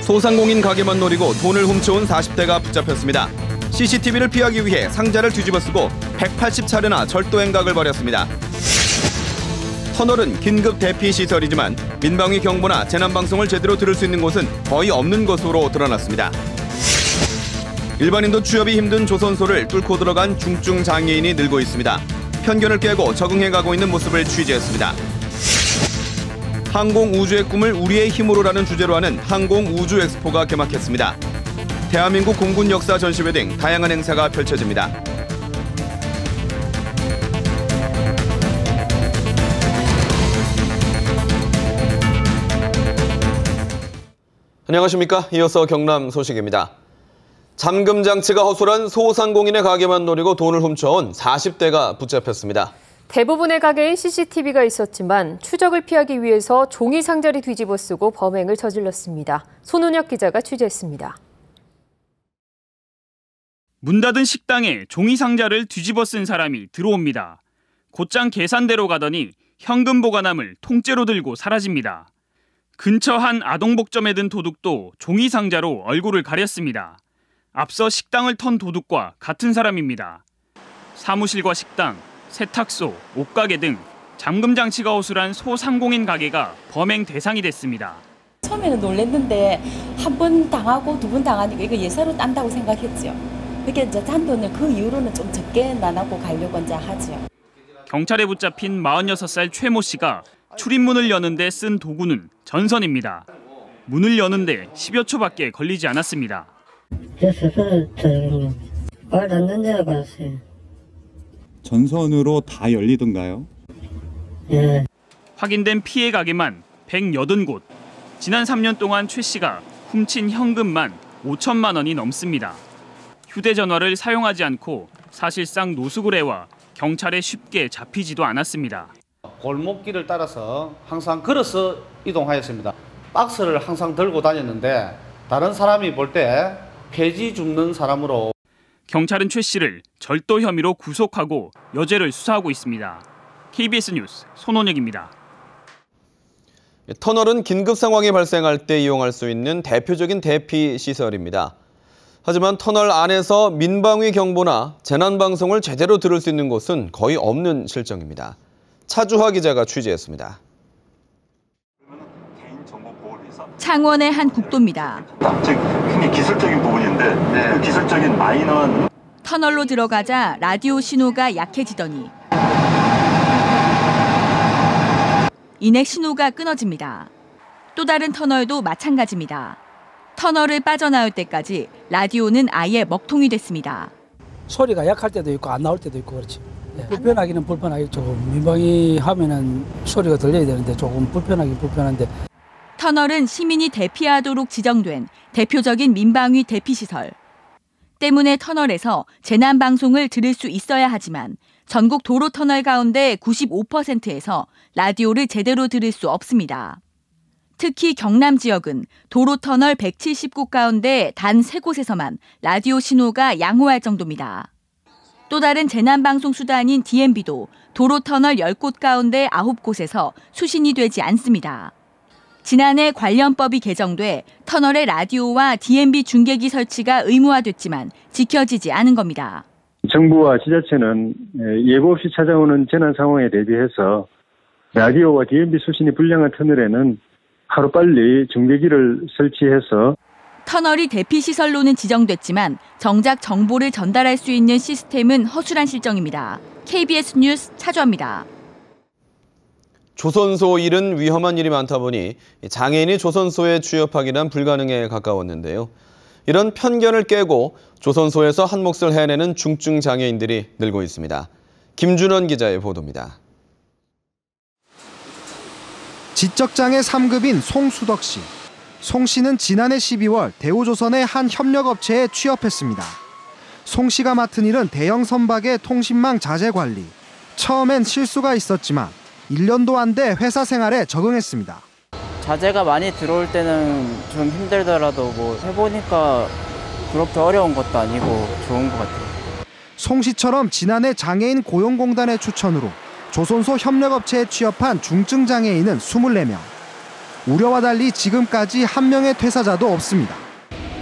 소상공인 가게만 노리고 돈을 훔쳐온 40대가 붙잡혔습니다. CCTV를 피하기 위해 상자를 뒤집어쓰고 180차례나 절도 행각을 벌였습니다. 터널은 긴급 대피 시설이지만 민방위 경보나 재난방송을 제대로 들을 수 있는 곳은 거의 없는 것으로 드러났습니다. 일반인도 취업이 힘든 조선소를 뚫고 들어간 중증 장애인이 늘고 있습니다. 편견을 깨고 적응해가고 있는 모습을 취재했습니다. 항공우주의 꿈을 우리의 힘으로라는 주제로 하는 항공우주엑스포가 개막했습니다. 대한민국 공군 역사 전시회 등 다양한 행사가 펼쳐집니다. 안녕하십니까? 이어서 경남 소식입니다. 잠금 장치가 허술한 소상공인의 가게만 노리고 돈을 훔쳐온 40대가 붙잡혔습니다. 대부분의 가게에 CCTV가 있었지만 추적을 피하기 위해서 종이 상자를 뒤집어 쓰고 범행을 저질렀습니다. 손은혁 기자가 취재했습니다. 문 닫은 식당에 종이 상자를 뒤집어 쓴 사람이 들어옵니다. 곧장 계산대로 가더니 현금 보관함을 통째로 들고 사라집니다. 근처 한 아동복점에 든 도둑도 종이 상자로 얼굴을 가렸습니다. 앞서 식당을 턴 도둑과 같은 사람입니다. 사무실과 식당, 세탁소, 옷가게 등 잠금 장치가 허술한 소상공인 가게가 범행 대상이 됐습니다. 처음에는 놀랐는데 한 번 당하고 두 번 당하니까 이거 예사로 딴다고 생각했죠. 그게 이제 잔돈을 그 이후로는 좀 적게 나눠고 가려고 이제 하죠. 경찰에 붙잡힌 46살 최모 씨가 출입문을 여는데 쓴 도구는 전선입니다. 문을 여는데 10여 초밖에 걸리지 않았습니다. 말 닿는 데가 봤어요. 전선으로 다 열리던가요? 예. 확인된 피해 가게만 180곳. 지난 3년 동안 최 씨가 훔친 현금만 5천만 원이 넘습니다. 휴대전화를 사용하지 않고 사실상 노숙을 해와 경찰에 쉽게 잡히지도 않았습니다. 골목길을 따라서 항상 걸어서 이동하였습니다. 박스를 항상 들고 다녔는데 다른 사람이 볼 때 폐지 줍는 사람으로. 경찰은 최 씨를 절도 혐의로 구속하고 여죄를 수사하고 있습니다. KBS 뉴스 손원혁입니다. 터널은 긴급 상황이 발생할 때 이용할 수 있는 대표적인 대피 시설입니다. 하지만 터널 안에서 민방위 경보나 재난방송을 제대로 들을 수 있는 곳은 거의 없는 실정입니다. 차주하 기자가 취재했습니다. 창원의 한 국도입니다. 즉 굉장히 기술적인 부분인데 그 기술적인 마이너한 터널로 들어가자 라디오 신호가 약해지더니 이내 신호가 끊어집니다. 또 다른 터널도 마찬가지입니다. 터널을 빠져나올 때까지 라디오는 아예 먹통이 됐습니다. 소리가 약할 때도 있고 안 나올 때도 있고 그렇지. 불편하기는 불편하게 조금 민방위 하면은 소리가 들려야 되는데 조금 불편하긴 불편한데. 터널은 시민이 대피하도록 지정된 대표적인 민방위 대피시설. 때문에 터널에서 재난방송을 들을 수 있어야 하지만 전국 도로 터널 가운데 95%에서 라디오를 제대로 들을 수 없습니다. 특히 경남 지역은 도로 터널 170곳 가운데 단 3곳에서만 라디오 신호가 양호할 정도입니다. 또 다른 재난방송 수단인 DMB도 도로 터널 10곳 가운데 9곳에서 수신이 되지 않습니다. 지난해 관련법이 개정돼 터널의 라디오와 DMB 중계기 설치가 의무화됐지만 지켜지지 않은 겁니다. 정부와 지자체는 예고 없이 찾아오는 재난 상황에 대비해서 라디오와 DMB 수신이 불량한 터널에는 하루빨리 중계기를 설치해서 터널이 대피시설로는 지정됐지만 정작 정보를 전달할 수 있는 시스템은 허술한 실정입니다. KBS 뉴스 차주합니다. 조선소 일은 위험한 일이 많다 보니 장애인이 조선소에 취업하기는 불가능에 가까웠는데요. 이런 편견을 깨고 조선소에서 한 몫을 해내는 중증 장애인들이 늘고 있습니다. 김준원 기자의 보도입니다. 지적장애 3급인 송수덕 씨. 송 씨는 지난해 12월 대우조선의 한 협력업체에 취업했습니다. 송 씨가 맡은 일은 대형 선박의 통신망 자재 관리. 처음엔 실수가 있었지만 1년도 안 돼 회사 생활에 적응했습니다. 자재가 많이 들어올 때는 좀 힘들더라도 뭐 해보니까 그렇게 어려운 것도 아니고 좋은 것 같아요. 송 씨처럼 지난해 장애인 고용공단의 추천으로 조선소 협력업체에 취업한 중증 장애인은 24명. 우려와 달리 지금까지 한 명의 퇴사자도 없습니다.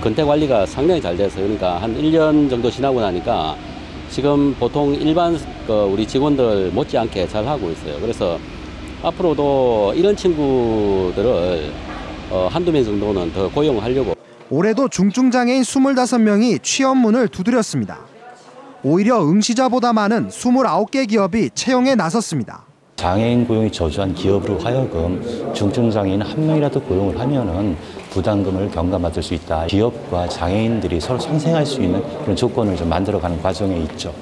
근태 관리가 상당히 잘 돼서 그러니까 한 1년 정도 지나고 나니까 지금 보통 일반 우리 직원들 못지않게 잘 하고 있어요. 그래서 앞으로도 이런 친구들을 한두 명 정도는 더 고용하려고. 올해도 중증장애인 25명이 취업문을 두드렸습니다. 오히려 응시자보다 많은 29개 기업이 채용에 나섰습니다. 장애인 고용이 저조한 기업으로 하여금 중증장애인 한 명이라도 고용을 하면은 부담금을 경감받을 수 있다. 기업과 장애인들이 서로 상생할 수 있는 그런 조건을 좀 만들어가는 과정에 있죠.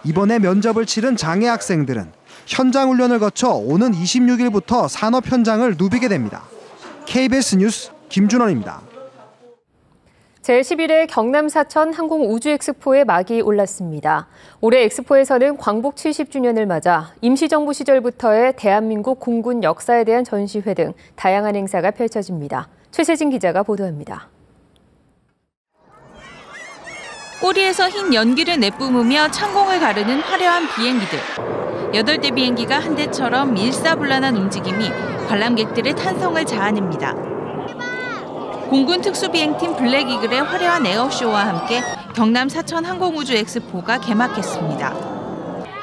이번에 면접을 치른 장애 학생들은 현장 훈련을 거쳐 오는 26일부터 산업 현장을 누비게 됩니다. KBS 뉴스 김준원입니다. 제11회 경남 사천 항공우주엑스포에 막이 올랐습니다. 올해 엑스포에서는 광복 70주년을 맞아 임시정부 시절부터의 대한민국 공군 역사에 대한 전시회 등 다양한 행사가 펼쳐집니다. 최세진 기자가 보도합니다. 꼬리에서 흰 연기를 내뿜으며 창공을 가르는 화려한 비행기들. 8대 비행기가 한 대처럼 일사불란한 움직임이 관람객들의 탄성을 자아냅니다. 공군 특수비행팀 블랙이글의 화려한 에어쇼와 함께 경남 사천 항공우주엑스포가 개막했습니다.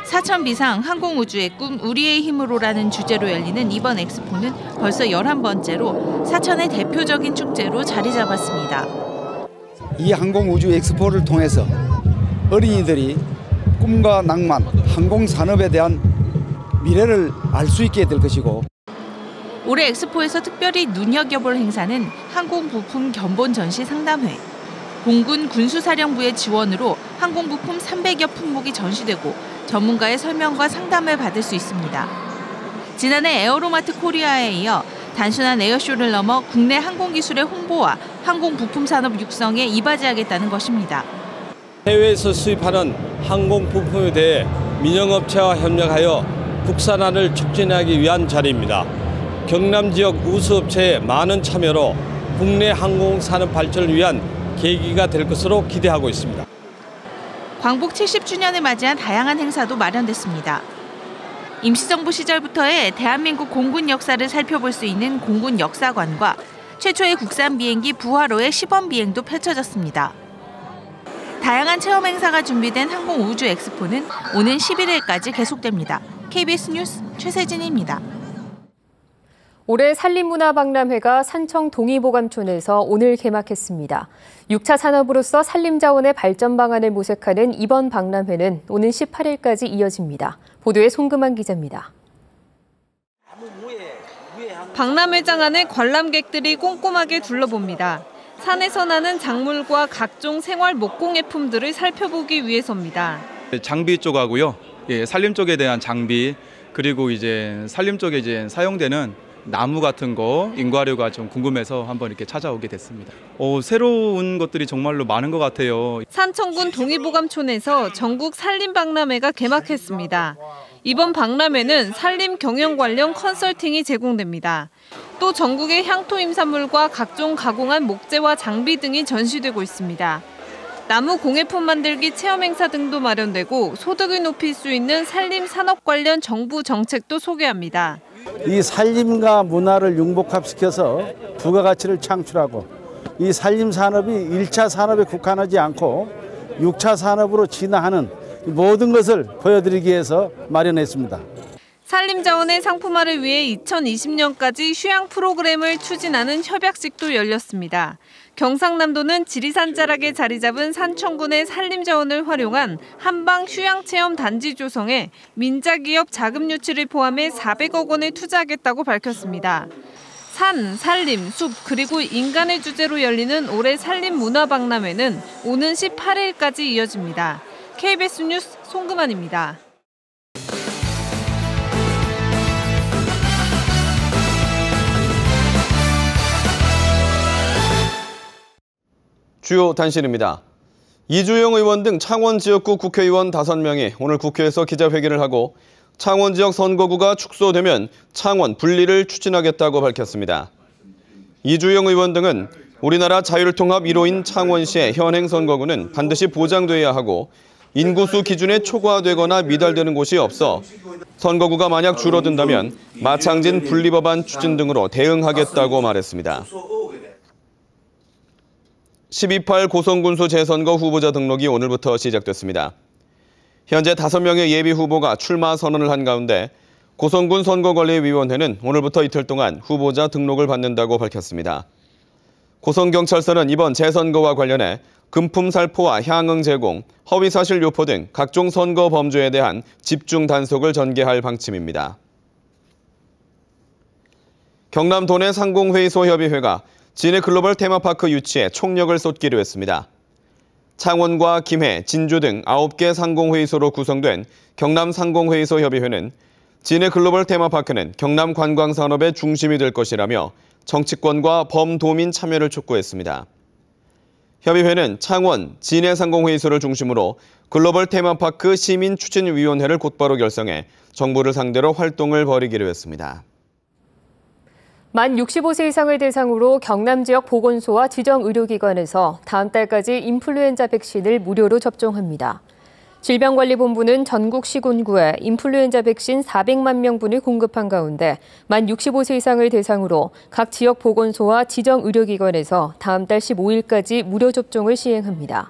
사천 비상 항공우주의 꿈 우리의 힘으로라는 주제로 열리는 이번 엑스포는 벌써 11번째로 사천의 대표적인 축제로 자리 잡았습니다. 이 항공우주엑스포를 통해서 어린이들이 꿈과 낭만, 항공산업에 대한 미래를 알 수 있게 될 것이고 올해 엑스포에서 특별히 눈여겨볼 행사는 항공부품 견본 전시 상담회. 공군 군수사령부의 지원으로 항공부품 300여 품목이 전시되고 전문가의 설명과 상담을 받을 수 있습니다. 지난해 에어로마트 코리아에 이어 단순한 에어쇼를 넘어 국내 항공기술의 홍보와 항공부품 산업 육성에 이바지하겠다는 것입니다. 해외에서 수입하는 항공부품에 대해 민영업체와 협력하여 국산화를 촉진하기 위한 자리입니다. 경남 지역 우수업체의 많은 참여로 국내 항공산업 발전을 위한 계기가 될 것으로 기대하고 있습니다. 광복 70주년을 맞이한 다양한 행사도 마련됐습니다. 임시정부 시절부터의 대한민국 공군 역사를 살펴볼 수 있는 공군 역사관과 최초의 국산 비행기 부하로의 시범 비행도 펼쳐졌습니다. 다양한 체험 행사가 준비된 항공우주 엑스포는 오는 11일까지 계속됩니다. KBS 뉴스 최세진입니다. 올해 산림문화박람회가 산청 동의보감촌에서 오늘 개막했습니다. 6차 산업으로서 산림자원의 발전 방안을 모색하는 이번 박람회는 오는 18일까지 이어집니다. 보도에 송금한 기자입니다. 박람회장 안에 관람객들이 꼼꼼하게 둘러봅니다. 산에서 나는 작물과 각종 생활 목공예품들을 살펴보기 위해서입니다. 장비 쪽하고요, 산림 쪽에 대한 장비, 그리고 이제 산림 쪽에 이제 사용되는 나무 같은 거, 인과류가 좀 궁금해서 한번 이렇게 찾아오게 됐습니다. 새로운 것들이 정말로 많은 것 같아요. 산청군 동의보감촌에서 전국 산림박람회가 개막했습니다. 이번 박람회는 산림 경영 관련 컨설팅이 제공됩니다. 또 전국의 향토 임산물과 각종 가공한 목재와 장비 등이 전시되고 있습니다. 나무 공예품 만들기 체험 행사 등도 마련되고 소득을 높일 수 있는 산림 산업 관련 정부 정책도 소개합니다. 이 산림과 문화를 융복합시켜서 부가가치를 창출하고 이 산림 산업이 1차 산업에 국한하지 않고 6차 산업으로 진화하는 모든 것을 보여드리기 위해서 마련했습니다. 산림자원의 상품화를 위해 2020년까지 휴양 프로그램을 추진하는 협약식도 열렸습니다. 경상남도는 지리산 자락에 자리 잡은 산청군의 산림자원을 활용한 한방 휴양체험 단지 조성에 민자기업 자금 유치를 포함해 400억 원을 투자하겠다고 밝혔습니다. 산, 산림, 숲, 그리고 인간의 주제로 열리는 올해 산림문화박람회는 오는 18일까지 이어집니다. KBS 뉴스 송금환입니다. 주요 단신입니다. 이주영 의원 등 창원 지역구 국회의원 5명이 오늘 국회에서 기자회견을 하고 창원 지역 선거구가 축소되면 창원 분리를 추진하겠다고 밝혔습니다. 이주영 의원 등은 우리나라 자율통합 1호인 창원시의 현행 선거구는 반드시 보장돼야 하고 인구수 기준에 초과되거나 미달되는 곳이 없어 선거구가 만약 줄어든다면 마창진 분리법안 추진 등으로 대응하겠다고 말했습니다. 12.8 고성군수 재선거 후보자 등록이 오늘부터 시작됐습니다. 현재 5명의 예비 후보가 출마 선언을 한 가운데 고성군 선거관리위원회는 오늘부터 이틀 동안 후보자 등록을 받는다고 밝혔습니다. 고성경찰서는 이번 재선거와 관련해 금품 살포와 향응 제공, 허위사실 유포 등 각종 선거 범죄에 대한 집중 단속을 전개할 방침입니다. 경남 도내 상공회의소 협의회가 진해 글로벌 테마파크 유치에 총력을 쏟기로 했습니다. 창원과 김해, 진주 등 9개 상공회의소로 구성된 경남 상공회의소 협의회는 진해 글로벌 테마파크는 경남 관광산업의 중심이 될 것이라며 정치권과 범도민 참여를 촉구했습니다. 협의회는 창원, 진해 상공회의소를 중심으로 글로벌 테마파크 시민추진위원회를 곧바로 결성해 정부를 상대로 활동을 벌이기로 했습니다. 만 65세 이상을 대상으로 경남 지역 보건소와 지정 의료기관에서 다음 달까지 인플루엔자 백신을 무료로 접종합니다. 질병관리본부는 전국 시군구에 인플루엔자 백신 400만 명분을 공급한 가운데 만 65세 이상을 대상으로 각 지역 보건소와 지정 의료기관에서 다음 달 15일까지 무료 접종을 시행합니다.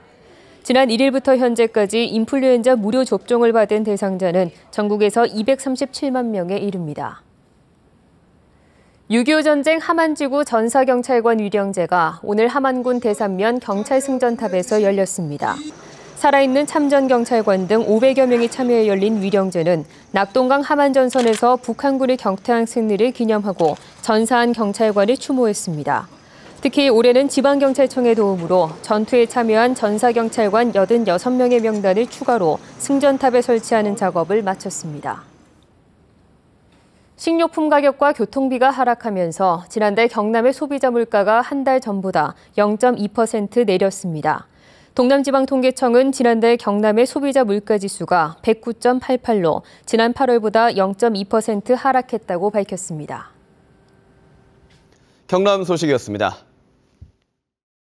지난 1일부터 현재까지 인플루엔자 무료 접종을 받은 대상자는 전국에서 237만 명에 이릅니다. 6.25 전쟁 함안지구 전사경찰관 위령제가 오늘 함안군 대산면 경찰승전탑에서 열렸습니다. 살아있는 참전경찰관 등 500여 명이 참여해 열린 위령제는 낙동강 함안전선에서 북한군의 경태한 승리를 기념하고 전사한 경찰관을 추모했습니다. 특히 올해는 지방경찰청의 도움으로 전투에 참여한 전사경찰관 86명의 명단을 추가로 승전탑에 설치하는 작업을 마쳤습니다. 식료품 가격과 교통비가 하락하면서 지난달 경남의 소비자 물가가 한 달 전보다 0.2% 내렸습니다. 동남지방통계청은 지난달 경남의 소비자 물가지수가 109.88로 지난 8월보다 0.2% 하락했다고 밝혔습니다. 경남 소식이었습니다.